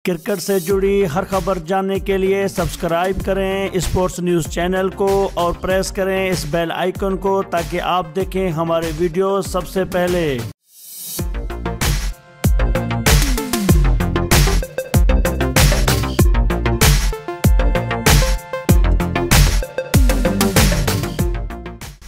Cricket से जुड़ी हर खबर जानने के लिए सब्सक्राइब करें स्पोर्ट्स न्यूज़ चैनल को और प्रेस करें इस बेल आइकन को ताकि आप देखें हमारे वीडियो सबसे पहले।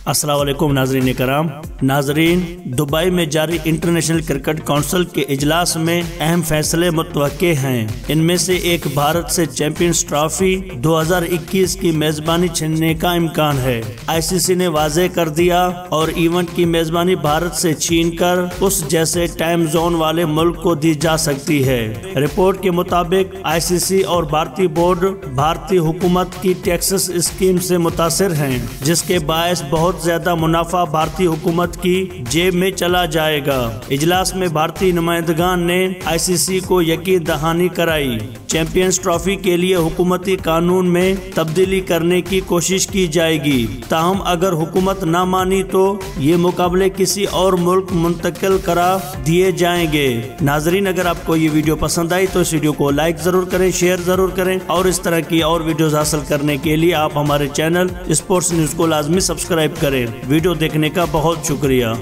अस्सलाम वालेकुम नाजरीन कराम। नाजरीन, दुबई में जारी इंटरनेशनल क्रिकेट काउंसिल के इजलास में अहम फैसले मुतवक्के हैं। इनमें से एक भारत से चैंपियंस ट्रॉफी 2021 की मेजबानी छीनने का इम्कान है। आईसीसी ने वाजे कर दिया और इवेंट की मेजबानी भारत से छीनकर उस जैसे टाइम जोन वाले मुल्क को दी जा सकती है। रिपोर्ट के मुताबिक आईसीसी और भारतीय बोर्ड भारतीय हुकूमत की टैक्सेस स्कीम से मुतासिर हैं, जिसके बायस बहुत ज्यादा मुनाफा भारतीय हुकूमत की जेब में चला जाएगा। इजलास में भारतीय नुमाइंदगान ने आईसीसी को यकीन दहानी कराई। चैंपियंस ट्रॉफी के लिए हुकूमती कानून में तब्दीली करने की कोशिश की जाएगी। ताहम अगर हुकूमत ना मानी तो ये मुकाबले किसी और मुल्क मुंतकिल करा दिए जाएंगे। नाजरीन, अगर आपको ये वीडियो पसंद आई तो इस वीडियो को लाइक जरूर करें, शेयर जरूर करें और इस तरह की और वीडियोस हासिल करने के लिए आप हमारे चैनल स्पोर्ट्स न्यूज को लाजमी सब्सक्राइब करें। वीडियो देखने का बहुत शुक्रिया।